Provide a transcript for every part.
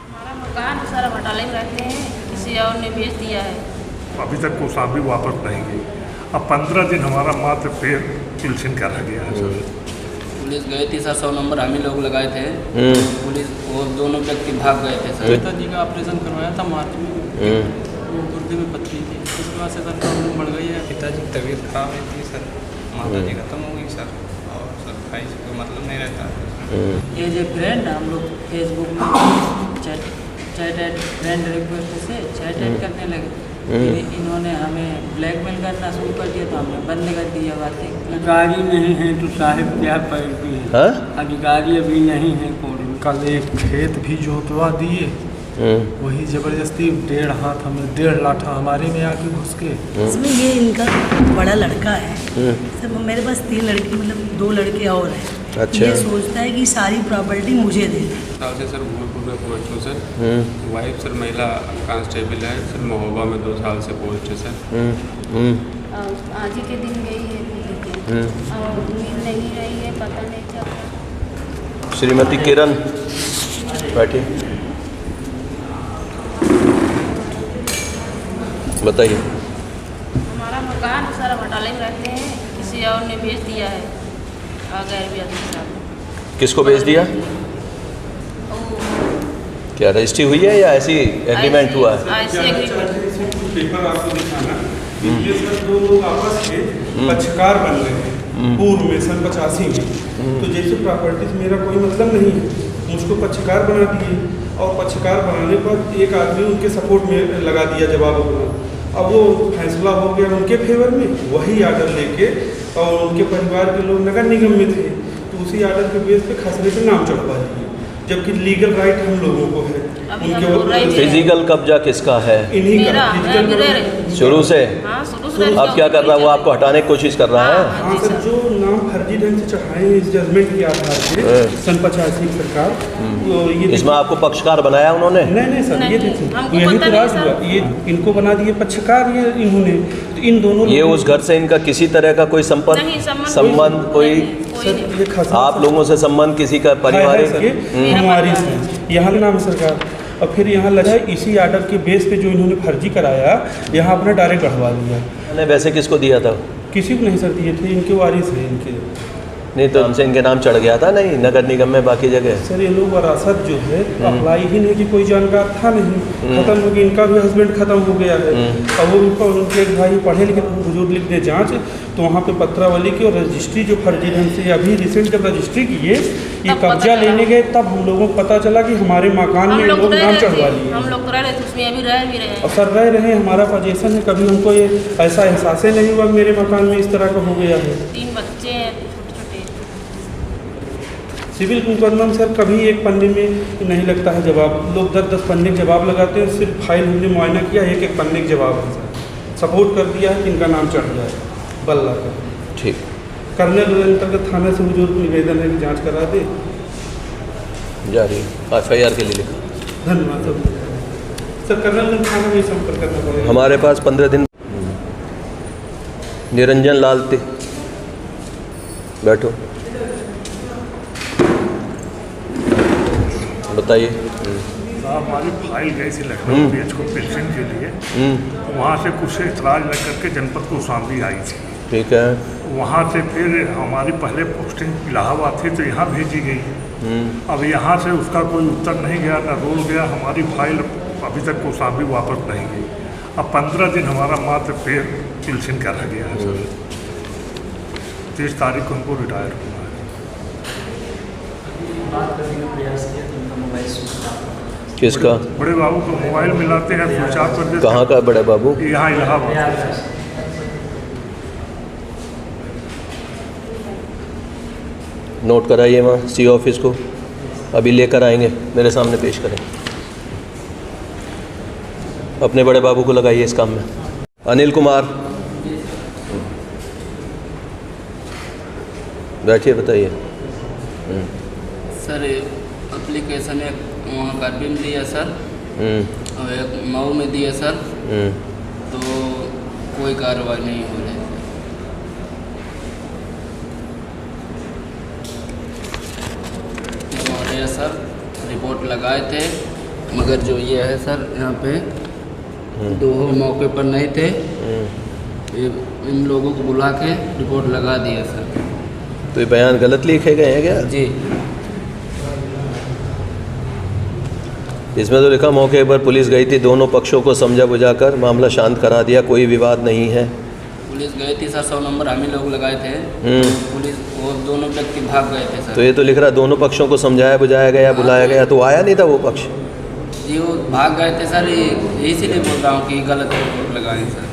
हमारा मकान सर बटाले में रहते हैं, किसी और ने बेच दिया है। अभी तक कोसांबी वापस नहीं गई। अब 15 दिन हमारा मात्र पेड़ पिलसिन कर गया है सर। पुलिस गई थी सर, 100 नंबर हम ही लोग लगाए थे। पुलिस वो दोनों व्यक्ति भाग गए थे सर। पिताजी का ऑपरेशन करवाया था मार्च में, वो गुर्दे में पथरी थी, उसके बाद से सर प्रॉब्लम बढ़ गई है। पिताजी की तबीयत खराब रहती है सर, माता जी खत्म हो गई सर, और सर भाई से कोई मतलब नहीं रहता। ये जो फ्रेंड हम लोग फेसबुक में चैट फ्रेंड रिक्वेस्ट से चैट करने लगे। फिर इन्होंने हमें ब्लैकमेल करना शुरू कर दिया, तो हमने बंद कर दिया बातें। अधिकारी नहीं है तो साहिब क्या पैरवी है। अधिकारी अभी नहीं है कोर्ट में। कल एक खेत भी जोतवा दिए, वही जबरदस्ती 1.5 हाथ हमें 1.5 लाठा हमारे में आके घुस के। इसमें ये इनका बड़ा लड़का है, सब मेरे पास 3 लड़की मतलब 2 लड़के और हैं। अच्छा। ये सोचता है कि सारी प्रॉपर्टी मुझे दे दे। साल से सर भूलपुर में पोस्ट हूँ सर। वाइफ सर महिला कांस्टेबल है सर, महोबा में 2 साल से पोस्ट है सर। आज ही के दिन गई है और उम्मीद नहीं रही है, पता नहीं चल। श्रीमती किरण बैठिए, बताइए। हमारा मकान सर बटाले में रहते हैं, किसी और ने बेच दिया है। गैर भी साहब। किसको बेच दिया? क्या रजिस्ट्री हुई है या ऐसी एग्रीमेंट हुआ है? ऐसी एग्रीमेंट। पेपर आपको दिखाना, इनमें सर 2 लोग आपस के पक्षकार बन रहे हैं पूर्व में सन 85 में। तो जैसे प्रॉपर्टी से मेरा कोई मतलब नहीं है, मुझको पक्षकार बना दिए, और पक्षकार बनाने पर एक आदमी उनके सपोर्ट में लगा दिया जवाब अपना। अब वो फैसला हो गया उनके फेवर में, वही आर्डर लेके, और उनके परिवार के लोग नगर निगम में थे, तो उसी आर्डर के बेस पे खसरे पे नाम चढ़वा दिए, जबकि लीगल राइट हम लोगों को है। उनके फिजिकल कब्जा किसका है? इन्हीं का शुरू से। शुरू अब क्या कर रहा है वो? आपको हटाने की कोशिश कर रहा है? हाँ सर, जो नाम फर्जी ढंग से चढ़ाए हैं इस जजमेंट के आधार पे सन 85 सरकार, ये इसमें आपको पक्षकार बनाया उन्होंने? नहीं सर, ये देखिए यही तो राज हुआ, ये इनको बना दिए पक्षकार ये इन्होंने। तो इन दोनों ये उस घर से इनका किसी तरह का कोई संबंध कोई आप लोगों से संबंध किसी का पारिवारिक? हमारी यहाँ के नाम सरकार, और फिर यहाँ लगा इसी आर्डर के बेस पे जो इन्होंने फर्जी कराया, यहाँ अपना डायरेक्ट बढ़वा दिया। वैसे किसको दिया था? किसी को नहीं सर दिए थे, इनके वारिस है इनके। नहीं तो हमसे इनके नाम चढ़ गया था नहीं नगर निगम में बाकी जगह? सर ये लोग वरासत जो है अप्लाई ही नहीं कि कोई जानकार था नहीं, खत्म हो गया। इनका भी हस्बैंड खत्म हो गया है, और वो उनके एक भाई पढ़े लिखे बुजुर्ग लिख दे जाँच, तो वहाँ पे पत्रावली की और रजिस्ट्री जो फर्जी ढंग से अभी रिसेंट जब रजिस्ट्री किए, ये कब्जा लेने गए, तब हम लोगों को पता चला कि हमारे मकान में लोग नाम चढ़वा लिए। हम लोग तो रह रहे थे उसमें, अभी रह भी रहे हैं। और सर रह रहे हैं, हमारा पोजीशन है, कभी हमको ये ऐसा एहसास नहीं हुआ मेरे मकान में इस तरह का हो गया है। 3 बच्चे हैं छोटे छोटे। सिविल मुकदमा सर कभी एक पन्ने में नहीं लगता है जवाब, लोग 10-10 पन्ने के जवाब लगाते हैं। सिर्फ फाइल हमने मुआयना किया, एक पन्ने के जवाब है सर, सपोर्ट कर दिया है कि इनका नाम चढ़ जाए बल्ला का। ठीक। कर्नल अंतर्गत थाना से बुजुर्ग निवेदन है कि जांच करा दे। जारी FIR के लिए लिखा। धन्यवाद सर। कर्नल थाना में संपर्क करना पड़ेगा। हमारे पास 15 दिन। निरंजन लाल बैठो, बताइए। हमारी फाइल गई थी लखनऊ बीएच को पेंशन के लिए, वहाँ से कुछ इतराज लग करके जनपद कोसांबी आई थी। ठीक है। वहाँ से फिर हमारी पहले पोस्टिंग इलाहाबाद थी, तो यहाँ भेजी गई। अब यहाँ से उसका कोई उत्तर नहीं गया, ना रोल गया। हमारी फाइल अभी तक कोसांबी वापस नहीं गई। अब 15 दिन हमारा मात्र पेड़ पिलसिन कर गया है सर। 30 तारीख को हमको रिटायर होना है। किसका? बड़े बाबू को मोबाइल मिलाते हैं, स्विच ऑफ कर देते। कहाँ का बड़े बाबू? यहाँ इलाहाबाद। नोट कराइए वहाँ CO ऑफिस को, अभी लेकर आएंगे, मेरे सामने पेश करें। अपने बड़े बाबू को लगाइए इस काम में। अनिल कुमार बैठिए, बताइए। सर एप्लीकेशन एक वहाँ करबी में दिया सर, और एक मऊ में दिया सर, तो कोई कार्रवाई नहीं हो रही। हमारे सर लगाए थे, मगर जो ये है सर यहाँ पे दो मौके पर नहीं थे, ये इन लोगों को बुला के रिपोर्ट लगा दिया सर। तो ये बयान गलत लिखे गए हैं क्या? जी। इसमें तो लिखा मौके पर पुलिस गई थी, दोनों पक्षों को समझा बुझाकर मामला शांत करा दिया, कोई विवाद नहीं है। पुलिस गई थी सर, 100 नंबर हम ही लोग लगाए थे, पुलिस वो दोनों व्यक्ति भाग गए थे सर। तो ये तो लिख रहा दोनों पक्षों को समझाया बुझाया गया, बुलाया गया, तो आया नहीं था वो पक्ष? जी वो भाग गए थे सर, इसीलिए बोल रहा हूँ कि गलत रिपोर्ट लगाए सर।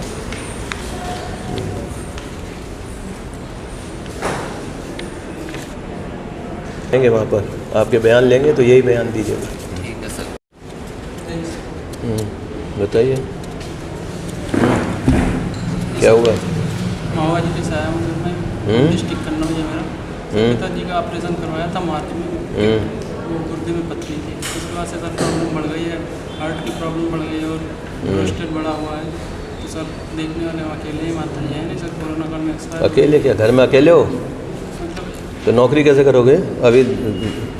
लेंगे वहाँ पर आपके बयान लेंगे, तो यही बयान दीजिएगा। ठीक है सर। बताइए क्या हुआ? माओवादी के साया में डिस्ट्रिक्ट कन्नौज है मेरा, पिताजी का ऑपरेशन करवाया था मार्च में, वो गुर्दे में पथरी थी, उसके बाद से सर प्रॉब्लम बढ़ गई है, हार्ट की प्रॉब्लम बढ़ गई है और प्रोस्टेट बढ़ा हुआ है। तो सर देखने वाले अकेले ही माता जी है नहीं सर, कोरोना काल में एक्सपायर। अकेले क्या घर में अकेले हो? तो नौकरी कैसे करोगे? अभी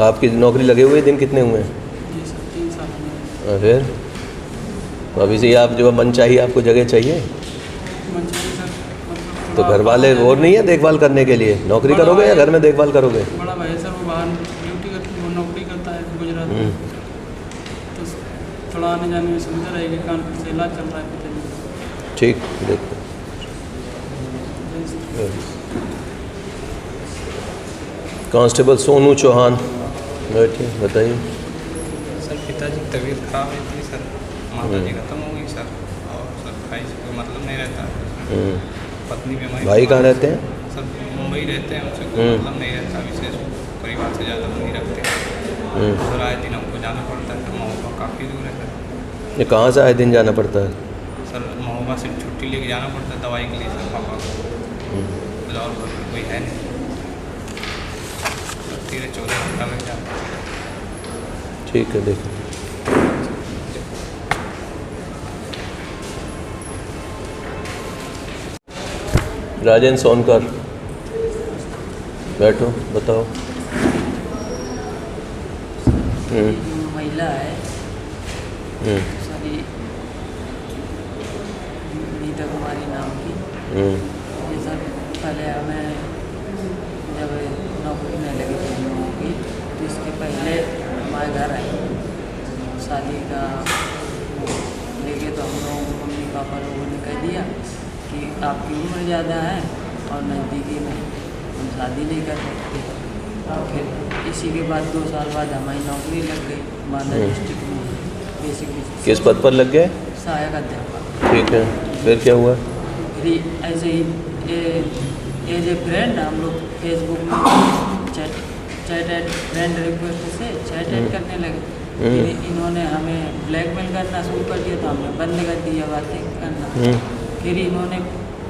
आपकी नौकरी लगे हुए दिन कितने हुए हैं? जी सर 3 साल में। फिर तो अभी से आप जो मन चाहिए, आपको जगह चाहिए, मन चाहिए सर, मतलब तो घर वाले और नहीं है देखभाल करने के लिए? नौकरी करोगे या घर में देखभाल करोगे? बड़ा भाई सर वो बाहर ड्यूटी करती, वो नौकरी करता है गुजरात में, तो थोड़ा आने जाने में सुविधा रहेगी, कानपुर से इलाज चल रहा है पिताजी। ठीक, देखो कांस्टेबल सोनू चौहान बैठिए, बताइए। सर पिताजी की तबीयत खराब है थी सर, माता जी खत्म हो गई सर, और सर भाई से कोई मतलब नहीं रहता, पत्नी भी हमारी। भाई कहाँ रहते हैं? सर मुंबई रहते हैं, उनसे कोई मतलब नहीं रहता, विशेष परिवार से ज़्यादा नहीं रखते। सर आए दिन हमको जाना पड़ता है, महोबा काफ़ी दूर है सर। ये कहाँ से आए दिन जाना पड़ता है? सर महोबा से छुट्टी लेके जाना पड़ता है दवाई के लिए सर पापा को, और कोई है नहीं, 13-14 घंटा लग जाता है। ठीक है, देखो राजेंद्र सोनकर बैठो, बताओ। महिला है सॉरी, नीता कुमारी नाम की। ये सर पहले हमें जब नौकरी में लगी थी हम लोगों की, तो इसके पहले हमारे घर आई शादी का लेके, तो हम लोगों को मम्मी पापा लोगों ने कह दिया कि आपकी उम्र ज़्यादा है और नज़दीकी में हम शादी नहीं कर सकते। और फिर इसी के बाद 2 साल बाद हमारी नौकरी लग गई मालदा डिस्ट्रिक्ट में, बेसिक। किस पद पर लग गए? सहायक अध्यापक। ठीक है, फिर क्या हुआ? फिर ऐसे ही एज ए फ्रेंड हम लोग फेसबुक में चैट एड फ्रेंड रिक्वेस्ट से चैट ऐड करने लगे। फिर इन्होंने हमें ब्लैकमेल करना शुरू कर दिया, तो हमने बंद कर दिया बातें करना। फिर इन्होंने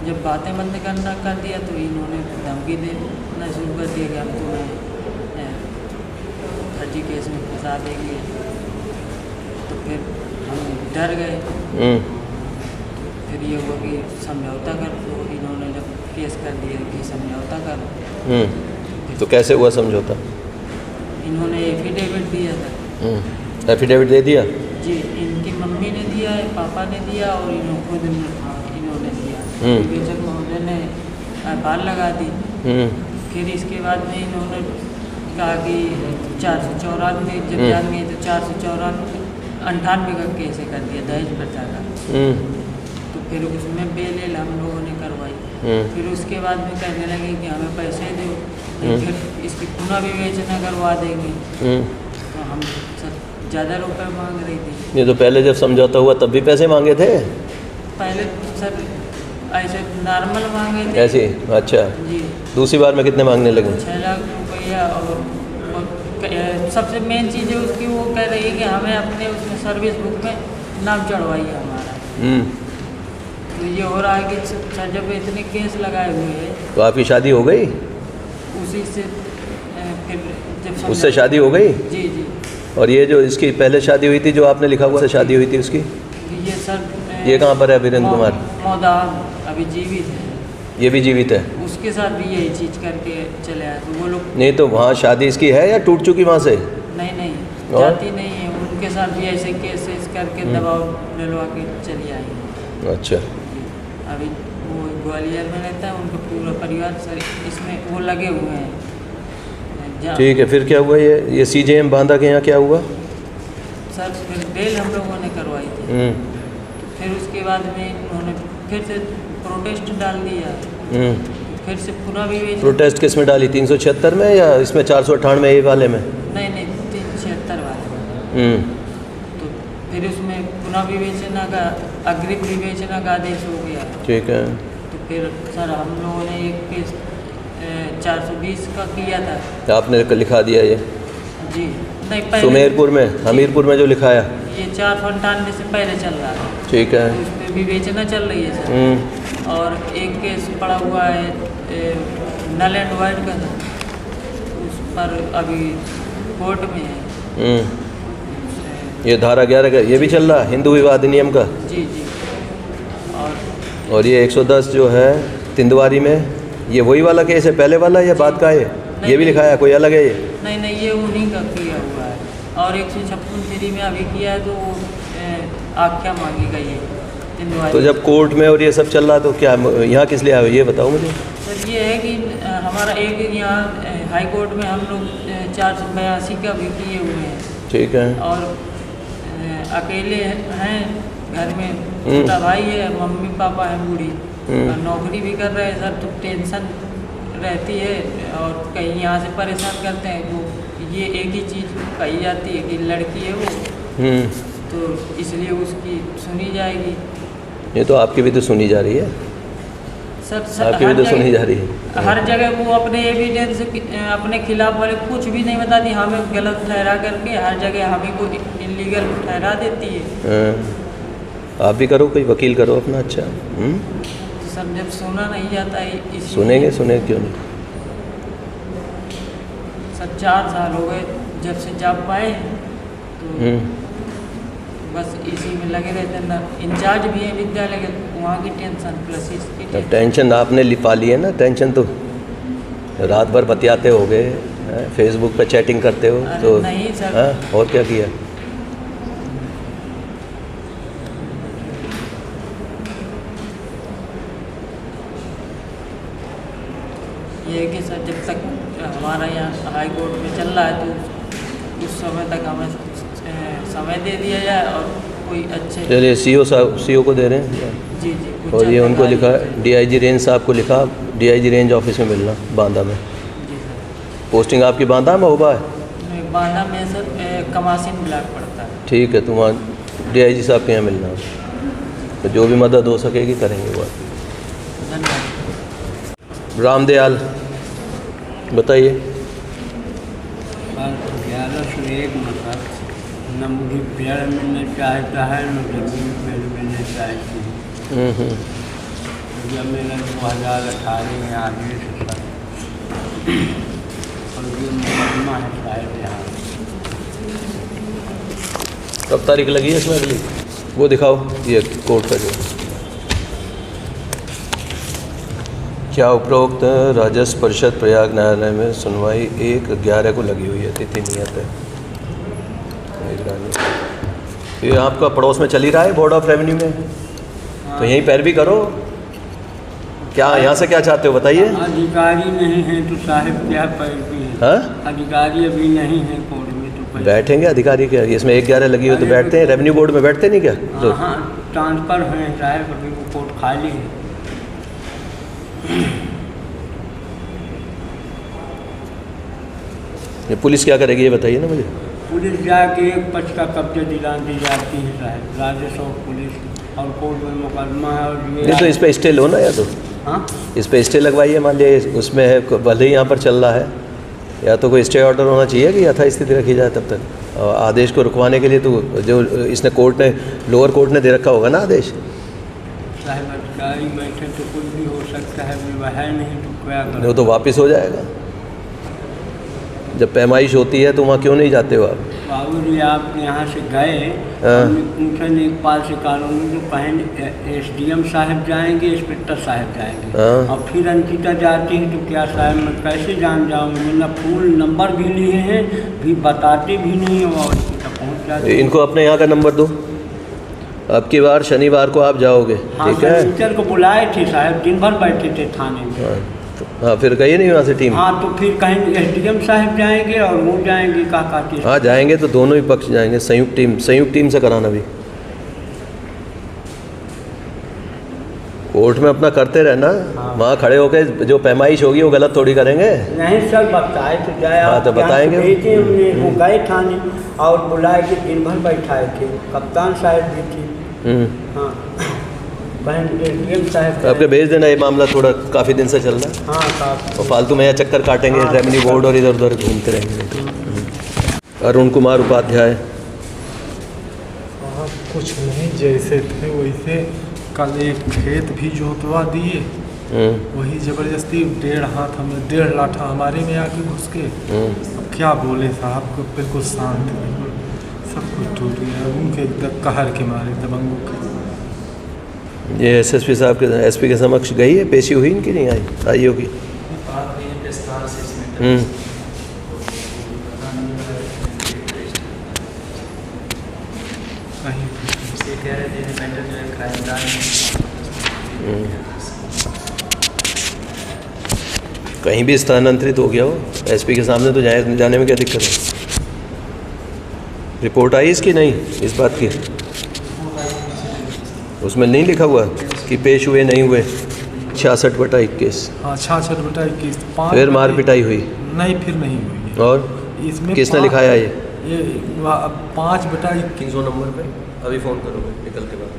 जब बातें बंद करना कर दिया, तो इन्होंने धमकी देना शुरू कर दिया कि हम तुम्हें फर्जी केस में फंसा देंगे। तो फिर हम डर गए। फिर ये हुआ कि समझौता कर, तो इन्होंने जब केस कर दिया कि समझौता करो। तो कैसे हुआ समझौता? इन्होंने एफिडेविट दिया था। एफिडेविट दे दिया? जी, इनकी मम्मी ने दिया है, पापा ने दिया और खुद इन्होंने दिया। विवेचक महोदय ने एफआईआर लगा दी। फिर इसके बाद में इन्होंने कहा कि 494 जब जान गई, तो 498 का केस कर दिया दहेज प्रथा का। तो फिर उसमें बेल हम लोगों ने करवाई। फिर उसके बाद में कहने लगे कि हमें पैसे दो, फिर इसकी पुनः विवेचना करवा देंगे। तो हम सर ज़्यादा रुपए मांग रही थी। ये तो पहले जब समझौता हुआ तब भी पैसे मांगे थे? पहले सर ऐसे नॉर्मल मांगे थे। ऐसे? अच्छा जी। दूसरी बार में कितने मांगने लगे? 6 लाख रुपया। और सबसे मेन चीज़ है उसकी, वो कह रही है कि हमें अपने उसमें सर्विस बुक में नाम चढ़वाइए हमारा। तो ये हो रहा है कि सर जब इतने केस लगाए हुए हैं, तो आपकी शादी हो गई? उसी से फिर जब उससे शादी हो गई? जी जी। और ये जो इसकी पहले शादी हुई थी, जो आपने लिखा हुआ से शादी हुई थी उसकी, ये सर ये कहाँ पर है? वीरेंद्र कुमार मौदान अभी जीवित है। ये भी जीवित है? उसके साथ भी यही चीज़ करके चले आए, तो वो लोग। नहीं तो वहाँ शादी इसकी है या टूट चुकी वहाँ से? नहीं, जाती नहीं है, उनके साथ भी ऐसे केसेस करके दबाव डलवा के चली आई। अच्छा, अभी वो ग्वालियर में रहता है, उनका पूरा परिवार सर इसमें वो लगे हुए हैं। ठीक है, फिर क्या हुआ? ये CJM बांदा के यहाँ क्या हुआ? सर फिर बेल हम लोगों ने करवाई थी, फिर उसके बाद में उन्होंने फिर से प्रोटेस्ट डाल दिया, फिर से पुनः भी प्रोटेस्ट किस में डाली? 376 में या इसमें 498 वाले में? नहीं 376 वाले में। तो फिर उसमें पुनः विवेचना का अग्रिम विवेचना का आदेश हो गया। ठीक है, तो फिर सर हम लोगों ने एक केस 420 का किया था। आपने लिखा दिया ये? जी नहीं, पहले सुमेरपुर में, हमीरपुर में जो लिखाया ये 498 से पहले चल रहा है। ठीक है, उस पर विवेचना चल रही है सर। और एक केस पड़ा हुआ है नल एंड वाइट का, उस पर अभी कोर्ट में है। ये धारा 11 का ये भी चल रहा है, हिंदू विवाह अधिनियम का। जी। और ये 110 जो है तिंदवारी में, ये वही वाला केस है पहले वाला या बाद का है? ये भी लिखाया कोई अलग है ये? नहीं ये उन्हीं का किया हुआ है। और 156 में अभी किया है तो आख्या मांगी गई है तिंदवारी। तो जब कोर्ट में और ये सब चल रहा तो क्या यहाँ किस लिए आए ये बताओ मुझे। सर ये है कि हमारा एक यहाँ हाई कोर्ट में हम लोग 482 का भी किए हुए हैं। ठीक है। और अकेले हैं घर में, छोटा भाई है, मम्मी पापा है बूढ़ी, और नौकरी भी कर रहे हैं सर, तो टेंशन रहती है और कहीं यहाँ से परेशान करते हैं। वो ये एक ही चीज़ कही जाती है कि लड़की है वो, तो इसलिए उसकी सुनी जाएगी। ये तो आपकी भी तो सुनी जा रही है सर, आपकी भी तो सुनी जा रही है। हर जगह वो अपने एविडेंस अपने खिलाफ वाले कुछ भी नहीं बताती, हमें गलत ठहरा करके हर जगह हमें को इलीगल ठहरा देती है। आप भी करो, कोई वकील करो अपना। अच्छा सर जब सुना नहीं जाता है सुनेंगे क्यों नहीं सर। 4 साल हो गए जब से जॉब पाए, तो बस इसी में लगे रहते हैं ना। इंचार्ज भी है विद्यालय के, वहाँ की टेंशन प्लस इसकी टेंशन आपने पा ली है ना। टेंशन तो रात भर बतियाते हो गए, फेसबुक पे चैटिंग करते हो तो नहीं सर। और क्या किया? ये कि सर जब तक हमारा यहाँ हाई कोर्ट में चल रहा है तो उस समय तक हमें समय दे दिया जाए और कोई अच्छे। चलिए सीओ को दे रहे हैं। जी। और ये उनको लिखा DIG रेंज साहब को लिखा, DIG रेंज ऑफिस में मिलना बांदा में। जी सर। पोस्टिंग आपकी बांदा में होगा है? बांदा में सर कमासिन ब्लॉक पड़ता है। ठीक है, तो वहाँ DIG साहब के यहाँ मिलना, तो जो भी मदद हो सकेगी करेंगे वो। धन्यवाद। रामदयाल बताइए। 1101 मतलब न मुझे पेड़ मिलना चाहता है न जमीन पेड़ मिलना चाहती है। जब मेरा 2018 में आदेश था और जो मुकदमा है शायद यहाँ। कब तारीख लगी है इसमें अगली? वो दिखाओ ये कोर्ट का जो क्या उपरोक्त राजस्व परिषद प्रयाग न्यायालय में सुनवाई 1/11 को लगी हुई है। तिथि नियत है। ये आपका पड़ोस में चल ही रहा है बोर्ड ऑफ रेवेन्यू में, तो यहीं पैरवी करो। क्या यहाँ से क्या चाहते हो बताइए? अधिकारी नहीं है तो साहिब क्या पैरवी है? हाँ, अधिकारी अभी नहीं है कोर्ट में तो बैठेंगे अधिकारी क्या? इसमें 1/11 लगी हुई तो बैठते हैं। रेवेन्यू बोर्ड में बैठते नहीं क्या? तो हाँ ट्रांसफर हुए हैं साहब, अभी वो कोर्ट खाली है। ये पुलिस क्या करेगी ये बताइए ना मुझे। पुलिस जाके एक पक्ष का कब्जा दिला दी जाती है साहब, राजस्व पुलिस, और कोर्ट में मुकदमा है। और नहीं तो इस पर स्टे लो ना, या तो हाँ इस पर स्टे लगवाइए। मान लीजिए उसमें है, भले ही यहाँ पर चल रहा है, या तो कोई स्टे ऑर्डर होना चाहिए कि यथास्थिति रखी जाए तब तक। और आदेश को रुकवाने के लिए तो जो इसने कोर्ट ने, लोअर कोर्ट ने दे रखा होगा ना आदेश। साहब अधिकारी बैठे तो कुछ भी हो सकता है, वह नहीं तो क्या करें? वो तो वापस हो जाएगा। जब पैमाइश होती है तो वहाँ क्यों नहीं जाते हो आप? बाबू जी आपके यहाँ से गए, हाँ। हमने पूछा लेखपाल से कॉलोनी तो कहें SDM साहब जाएंगे, इंस्पेक्टर साहब जाएंगे। हाँ। और फिर अंकिता जाती है तो क्या साहब मैं कैसे जान जाऊँगी, ना फूल नंबर भी लिए हैं, भी बताते भी नहीं हैं और पहुँच जाते। इनको अपने यहाँ का नंबर दो। अब की बार शनिवार को आप जाओगे, हाँ, ठीक है? टीचर को बुलाए थे साहब, दिन भर बैठे थे थाने में। हाँ, फिर गई नहीं वहाँ से टीम? हाँ, तो फिर कहीं SDM साहब जाएंगे और वो जाएंगे काका के। हाँ जाएंगे तो दोनों ही पक्ष जाएंगे, संयुक्त टीम से कराना भी। कोर्ट में अपना करते रहना, हाँ। वहाँ खड़े होकर जो पैमाइश होगी वो गलत थोड़ी करेंगे। नहीं सर, बताए तो जाए। हाँ, तो बताएंगे। भेजे हमने, वो गए थाने और बुलाए के दिन भर बैठाए थे, कप्तान साहब भी थे। हाँ, बहन SDM साहब आपके भेज देना, ये मामला थोड़ा काफ़ी दिन से चल रहा है। हाँ काफी। और फालतू में यहाँ चक्कर काटेंगे, हाँ, रेवेन्यू बोर्ड और इधर उधर घूमते रहेंगे। अरुण कुमार उपाध्याय। कुछ नहीं, जैसे थे वैसे। कल एक खेत भी जोतवा दिए, वही ज़बरदस्ती 1.5 हाथ हमें 1.5 लाठा हमारे में आके घुस के। अब क्या बोले साहब को, बिल्कुल शांत, बिल्कुल सब कुछ टूट गया उनके कहर के मारे, दबंगों के। ये SSP साहब के SP के समक्ष गई है, पेशी हुई इनकी? नहीं आई होगी। कहीं भी स्थानांतरित हो गया हो, SP के सामने तो जाने में क्या दिक्कत है? रिपोर्ट आई इसकी? नहीं, इस बात की उसमें नहीं लिखा हुआ कि पेश हुए नहीं हुए? 66/21। हाँ, 66/21। फिर मार पिटाई हुई? नहीं, फिर नहीं हुई। और इसमें किसने लिखाया ये? 5/21। 300 नंबर पे अभी फ़ोन करोगे निकलते बाद?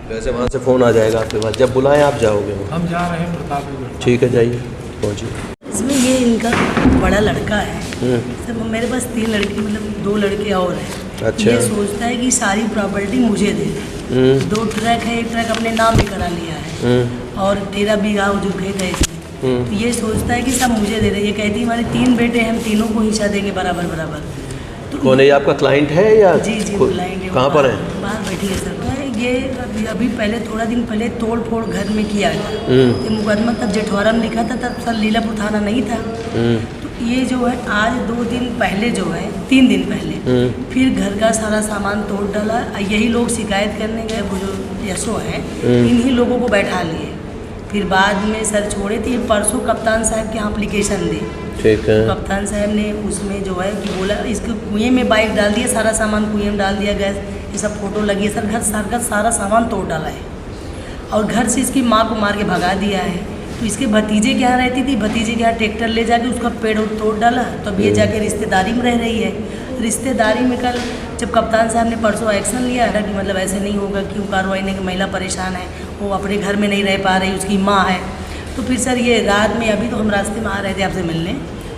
वैसे वहाँ से फ़ोन आ जाएगा आपके पास, जब बुलाएं आप जाओगे। हम जा रहे हैं प्रतापगढ़। ठीक है, जाइए, पहुँचिए। इसमें ये इनका बड़ा लड़का है सर, मेरे पास 3 लड़के, मतलब 2 लड़के और हैं। अच्छा। ये सोचता है कि सारी प्रॉपर्टी मुझे दे दे। 2 ट्रक है, 1 ट्रक अपने नाम भी करा लिया है और 13 बीघा जो खेत है इसमें, तो ये सोचता है कि सब मुझे दे दे। ये कहती है हमारे 3 बेटे हैं, हम तीनों को हिस्सा देंगे बराबर बराबर। तो कौन है ये, आपका क्लाइंट है या? जी क्लाइंट है। कहाँ पर है? बाहर बैठी है सर। ये अभी पहले थोड़ा दिन पहले तोड़ फोड़ घर में किया था। ये मुकदमा तब जेठवारा में लिखा था, तब सर लीलापुर थाना नहीं था। तो ये जो है आज 2 दिन पहले जो है, 3 दिन पहले फिर घर का सारा सामान तोड़ डाला। यही लोग शिकायत करने गए, वो जो यशो हैं, इन्हीं लोगों को बैठा लिए। फिर बाद में सर छोड़े थे, परसों कप्तान साहब के यहाँ अप्लीकेशन दी। ठीक है। कप्तान साहब ने उसमें जो है कि बोला इसको कुएं में बाइक डाल दिया, सारा सामान कुएं में डाल दिया, गैस ये सब फोटो लगी है सर। घर का सारा सामान तोड़ डाला है और घर से इसकी माँ को मार के भगा दिया है। तो इसके भतीजे के यहाँ रहती थी, भतीजे के यहाँ ट्रैक्टर ले जाके उसका पेड़ तोड़ डाला। तो अब ये जाके रिश्तेदारी में रह रही है। रिश्तेदारी में कल जब कप्तान साहब ने परसों एक्शन लिया था कि मतलब ऐसे नहीं होगा, क्यों कार्रवाई नहीं, कि महिला परेशान है, वो अपने घर में नहीं रह पा रही, उसकी माँ है। तो फिर सर ये रात में, अभी तो हम रास्ते में आ रहे थे आपसे मिलने,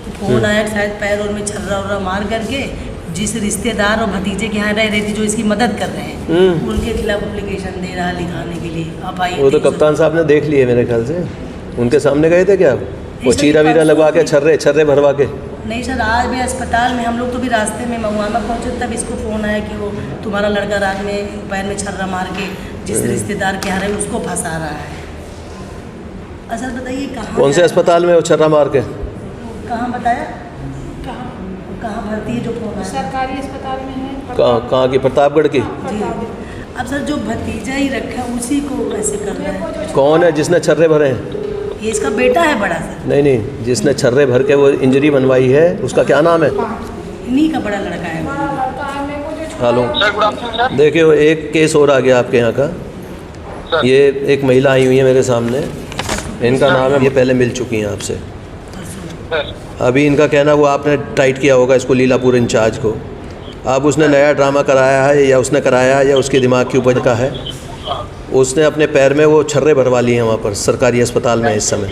तो फ़ोन आया शायद पैर और में छर्रा उर्रा मार करके जिस रिश्तेदार और भतीजे के यहाँ रह रही थी, जो इसकी मदद कर रहे हैं, उनके खिलाफ एप्लीकेशन दे रहा लिखाने के लिए। आप आइए। वो तो कप्तान साहब ने देख लिए मेरे ख्याल से, उनके सामने गए थे क्या? वो चीरा वीरा लगवा के, छर्रे भरवा के? नहीं सर, आज भी अस्पताल में हम लोग तो भी रास्ते में महुआ में पहुँचे, तब इसको फ़ोन आया कि वो तुम्हारा लड़का रात में पैर में छर्रा मार के जिस रिश्तेदार के यहाँ रहे उसको फंसा रहा है। अच्छा बताइए कहाँ? कौन से अस्पताल में वो छर्रा मार के? कहाँ बताया? कहाँ भर्ती है जो फोन आया? सरकारी अस्पताल में है। कहाँ की? प्रतापगढ़ की? जी। अब सर जो भतीजा ही रखा उसी को कैसे कर रहा है? कौन है जिसने छर्रे भरे हैं? ये इसका बेटा है बड़ा सर। नहीं, जिसने छर्रे भर के वो इंजरी बनवाई है, उसका क्या नाम है? इन्हीं का बड़ा लड़का है। हेलो, देखिए एक केस और आ गया आपके यहाँ का। ये एक महिला आई हुई है मेरे सामने, इनका नाम है, ये पहले मिल चुकी हैं आपसे। अभी इनका कहना वो आपने टाइट किया होगा इसको, लीलापुर इंचार्ज को। अब उसने नया ड्रामा कराया है या उसने कराया है या उसके दिमाग की उपज का है। उसने अपने पैर में वो छर्रे भरवा लिए हैं वहाँ पर सरकारी अस्पताल में इस समय।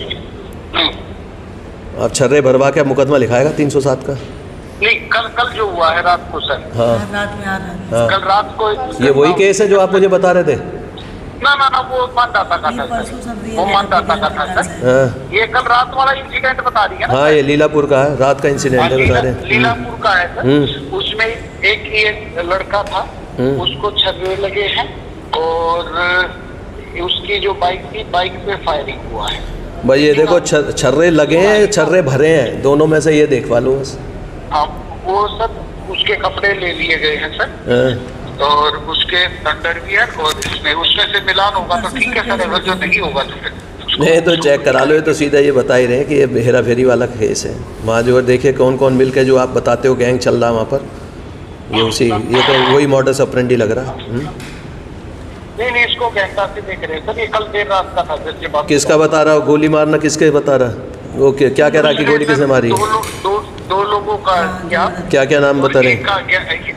अब छर्रे भरवा के मुकदमा लिखाएगा 307 का। नहीं, कल जो हुआ है रात को सर। हाँ, रात में आ रहा है। हाँ, कल रात को ये वही केस है जो आप मुझे बता रहे थे? ना वो मानदाता का था सर, वो मानदाता का था सर। ये कल रात वाला इंसिडेंट बता रही है ना? हाँ, ये लीलापुर का है, रात का इंसिडेंट है, बता रहे हैं। लीलापुर का है सर। उसमें एक ये लड़का था, उसको छर्रे लगे हैं और उसकी जो बाइक थी, बाइक पे फायरिंग हुआ है। भाई ये देखो, छर्रे लगे हैं, छर्रे भरे हैं, दोनों में से ये देखवा लो बस। हाँ, वो सब उसके कपड़े ले लिए गए हैं सर, और उसके अंडरवियर और उसमें से मिलान होगा तो ठीक है सर, अगर जो नहीं होगा तो फिर नहीं तो चेक करा लो। ये तो सीधा ये बता ही रहे हैं कि ये हेरा फेरी वाला केस है। वहाँ जो देखिए कौन कौन मिल के जो आप बताते हो गैंग चल रहा है वहाँ पर, ये उसी, ये तो वही मॉडस ऑपरेंडी लग रहा है। नहीं, इसको गैंगस्टर से देख रहे हैं सर। ये कल देर रात का था जिसके बाद। किसका बता रहा हो? गोली मारना किसके बता रहा? वो क्या कह रहा है कि गोली किसने मारी? दो लोगों का क्या नाम बता रहे हैं?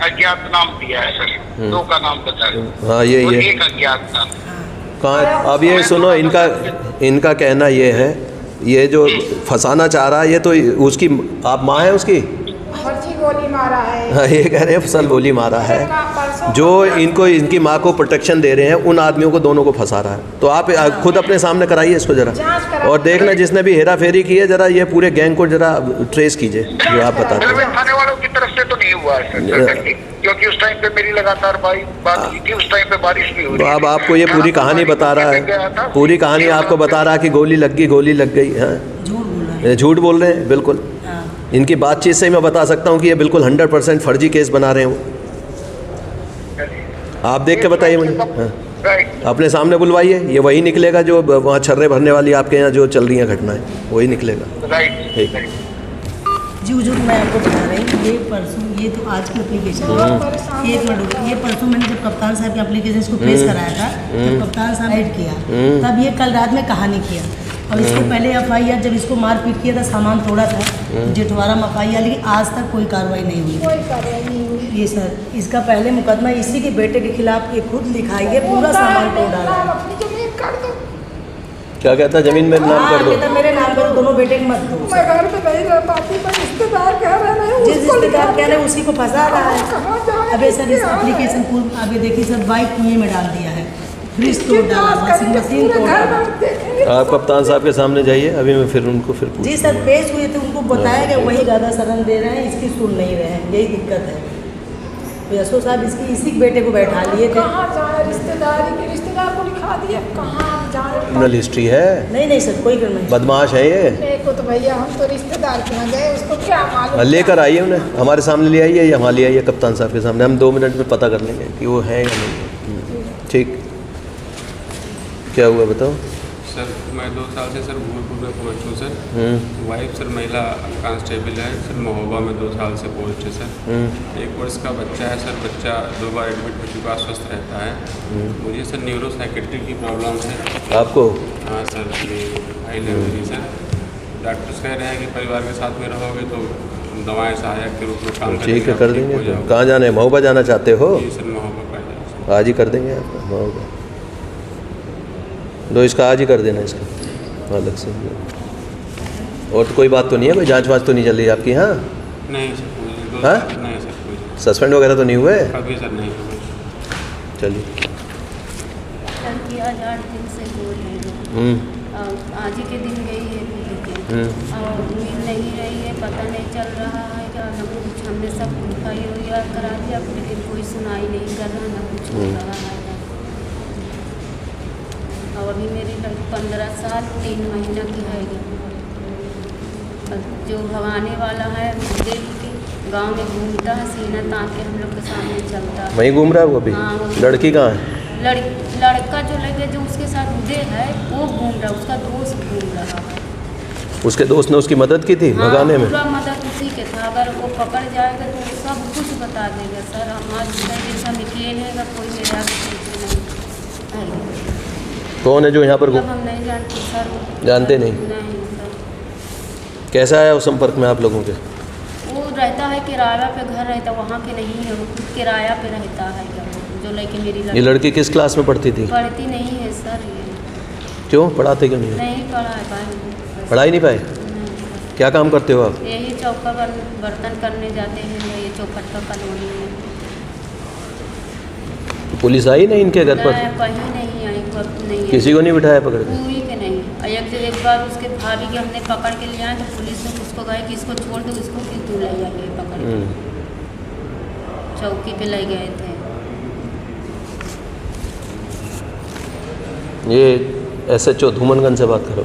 अज्ञात नाम दिया है सर, दो का नाम बता रहे हैं। हाँ, ये एक अज्ञात नाम। कहाँ? अब ये सुनो, इनका कहना ये है, ये जो फंसाना चाह रहा है, ये तो उसकी आप माँ है उसकी, फर्जी गोली मारा है। हाँ, ये कह रहे हैं फसल गोली मारा है। जो इनको इनकी माँ को प्रोटेक्शन दे रहे हैं, उन आदमियों को दोनों को फंसा रहा है। तो आप खुद अपने सामने कराइए इसको जरा, और देखना जिसने भी हेरा फेरी की है, जरा ये पूरे गैंग को जरा ट्रेस कीजिए जो आप बताते हैं। थाने वालों की तरफ से तो नहीं हुआ है क्योंकि उस टाइम पे मेरी लगातार बात की थी, उस टाइम पे बारिश भी हो रही थी। अब आपको ये पूरी कहानी बता रहा है, पूरी कहानी आपको बता रहा है कि गोली लग गई। हाँ, झूठ बोल रहे हैं बिल्कुल। इनकी बातचीत से ही मैं बता सकता हूँ कि ये बिल्कुल 100% फर्जी केस बना रहे हैं वो। आप देख के बताइए मुझे। हाँ, अपने सामने बुलवाइए, ये वही निकलेगा जो वहाँ छर्रे भरने वाली आपके यहाँ जो चल रही हैं घटनाएं, वही निकलेगा। ठीक जी हुजूर, मैं आपको बता रही हूँ, ये परसों, ये तो आज की एप्लीकेशन है, ये परसों मैंने जब कप्तान साहब के एप्लीकेशन इसको प्रेस कराया था, जब कप्तान साहब ऐड किया, तब ये कल रात में कहानी किया। और इसके पहले FIR जब इसको मारपीट किया था, सामान तोड़ा था, जेठवाड़ा में FIR, लेकिन आज तक कोई कार्रवाई नहीं हुई। ये सर, इसका पहले मुकदमा इसी के बेटे के खिलाफ ये खुद लिखाइए, पूरा सामान तोड़ डाला है। क्या कहता है? जमीन में नाम कर दो। कहता मेरे नाम करो, दोनों बेटे के मत दो। मैं घर पे नहीं रह पाती, मैं रिश्तेदार कह रहे हैं, जिस रिश्तेदार कह रहे हैं उसी को फंसा रहा है। अबे सर, इस एप्लीकेशन को अभी देखिए सर, बाइक कुएं में डाल दिया है, फ्रिज तोड़ डाला, वॉशिंग मशीन तोड़ डाला। आप कप्तान साहब के सामने जाइए, अभी मैं फिर उनको पूछ। जी सर, पेश हुए थे, उनको बताया गया, वही ज़्यादा शरण दे रहे हैं, इसकी सुन नहीं रहे हैं, यही दिक्कत है। तो यशो साहब इसी के बेटे को बैठा लिए थे। कहाँ जाए, रिश्तेदार को लिखा दिया, कहाँ जाए? क्रिमिनल हिस्ट्री है? नहीं सर, कोई क्रिमिनल, बदमाश है ये। देखो तो भैया, हम तो रिश्तेदार के यहाँ गए, उसको क्या मालूम। लेकर आइए उन्हें, हमारे सामने ले आइए या वहाँ ले आइए कप्तान साहब के सामने, हम 2 मिनट में पता कर लेंगे कि वो है या नहीं। ठीक, क्या हुआ बताओ सर? मैं 2 साल से सर भूलपुर में पोस्ट हूँ सर। वाइफ सर महिला कांस्टेबल है सर, महोबा में 2 साल से पोस्ट है सर। 1 वर्ष का बच्चा है सर, बच्चा 2 बार एडमिट हो चुका, स्वस्थ रहता है। मुझे सर न्यूरो साइकेट्रिक की प्रॉब्लम है। आपको? हाँ सर, फाइल है मेरी सर। डॉक्टर्स कह रहे हैं कि परिवार के साथ में रहोगे तो दवाएँ सहायक के रूप में काम करेंगे। ठीक है, कर देंगे। कहाँ जाना है? महोबा जाना चाहते हो? जी सर, महोबा कर आज ही कर देंगे आपका महोबा। दो इसका आज ही कर देना, इसका अलग से। और तो कोई बात तो नहीं है, कोई जांच वाँच तो नहीं चल रही आपकी? हाँ नहीं सर, हाँ, नहीं सर, कोई सस्पेंड वगैरह तो नहीं हुए अभी सर? नहीं। चलिए। आज 8 दिन से हो रही है, आज ही के दिन गई है, और नींद नहीं रही है, पता नहीं चल रहा है क्या, न कुछ। हमने सब FIR करा दिया, लेकिन कोई सुनाई नहीं कर रहा, न कुछ हो रहा है। और अभी मेरी लड़की 15 साल 3 महीना की है। जो भगाने वाला है दिल्ली के गांव में घूमता है, सीना तान के हम लोग के सामने चलता है। वहीं घूम रहा है वो अभी? हाँ, लड़की कहाँ है? लड़का जो लगे, जो उसके साथ उदय है, वो घूम रहा है, उसका दोस्त घूम रहा है। उसके दोस्त ने उसकी मदद की थी भगाने में? पूरा मदद उसी के था। अगर वो पकड़ जाएगा तो सब कुछ बता देगा सर। हमारे जैसा निकेल है, कोई मेरा नहीं। कौन है जो यहाँ पर? हम नहीं जानते सर। जानते नहीं? नहीं सर। कैसा आया उस संपर्क में आप लोगों के? वो रहता है किराया पे, घर रहता वहाँ के नहीं है, वो किराया पे रहता है। जो लड़की मेरी ये लड़की किस क्लास में पढ़ती थी? पढ़ती नहीं है सर। ये क्यों पढ़ाते क्यों नहीं? नहीं पढ़ा पढ़ाई नहीं पाए? क्या काम करते हो आप? यही चौका बर्तन करने जाते हैं, ये चौखट का कॉलोनी में। पुलिस आई नहीं इनके घर पर? कहीं नहीं आई, नहीं आई। किसी को नहीं बिठाया पकड़ के? कोई के नहीं। एक बार उसके भाभी के हमने पकड़ के लिया तो पुलिस ने उसको कहा कि इसको छोड़ दो, इसको क्यों तू ले आइए पकड़ के। चौकी पे ले गए थे। ये SHO धूमनगंज से बात करो।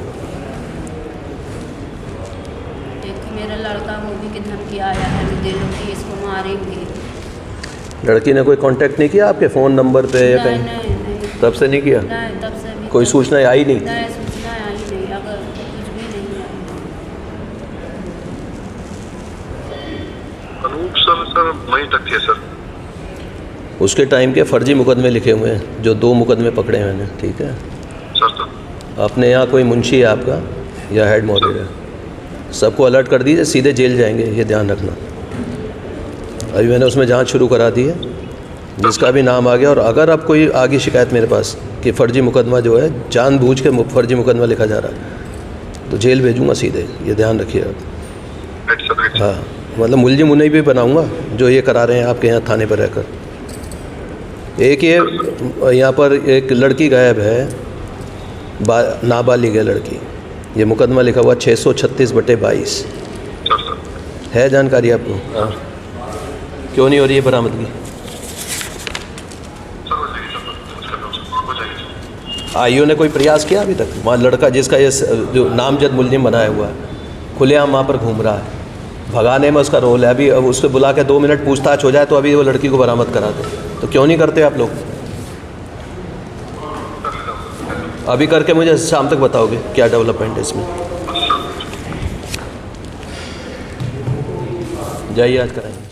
एक मेरा लड़का वो भी कि धमकी आया है मुझे लोग कि इसको मारेंगे। लड़की ने कोई कांटेक्ट नहीं किया आपके फ़ोन नंबर पे या कहीं? नहीं। तब से नहीं किया? नहीं, तब से भी कोई सूचना आई नहीं? नहीं, सूचना आई नहीं, अगर कुछ भी नहीं आई। अनूप सर मई तक थे सर। उसके टाइम के फर्जी मुकदमे लिखे हुए हैं, जो 2 मुकदमे पकड़े हैं मैंने, ठीक है सर। अपने यहाँ कोई मुंशी है आपका या हेड मॉडरेटर, सबको अलर्ट कर दीजिए, सीधे जेल जाएंगे, ये ध्यान रखना। अभी मैंने उसमें जांच शुरू करा दी है, जिसका भी नाम आ गया, और अगर अब कोई आगे शिकायत मेरे पास कि फ़र्जी मुकदमा जो है जानबूझ के फ़र्जी मुकदमा लिखा जा रहा है तो जेल भेजूँगा सीधे, ये ध्यान रखिए आप। हाँ, मतलब मुलजिम उन्हें भी बनाऊँगा जो ये करा रहे हैं आपके यहाँ थाने पर रहकर। एक ये यहाँ पर एक लड़की गायब है, नाबालिग है लड़की, ये मुकदमा लिखा हुआ 636/22 है, जानकारी आपको? हाँ, क्यों नहीं हो रही है बरामदगी? आईओ ने कोई प्रयास किया अभी तक? वहाँ लड़का जिसका ये जो नामजद मुलजिम बनाया हुआ है, खुलेआम वहाँ पर घूम रहा है, भगाने में उसका रोल है। अभी अब उसको बुला के 2 मिनट पूछताछ हो जाए तो अभी वो लड़की को बरामद करा दे, तो क्यों नहीं करते आप लोग? अभी करके मुझे शाम तक बताओगे क्या डेवलपमेंट है इसमें। जाइए, आज कराएंगे।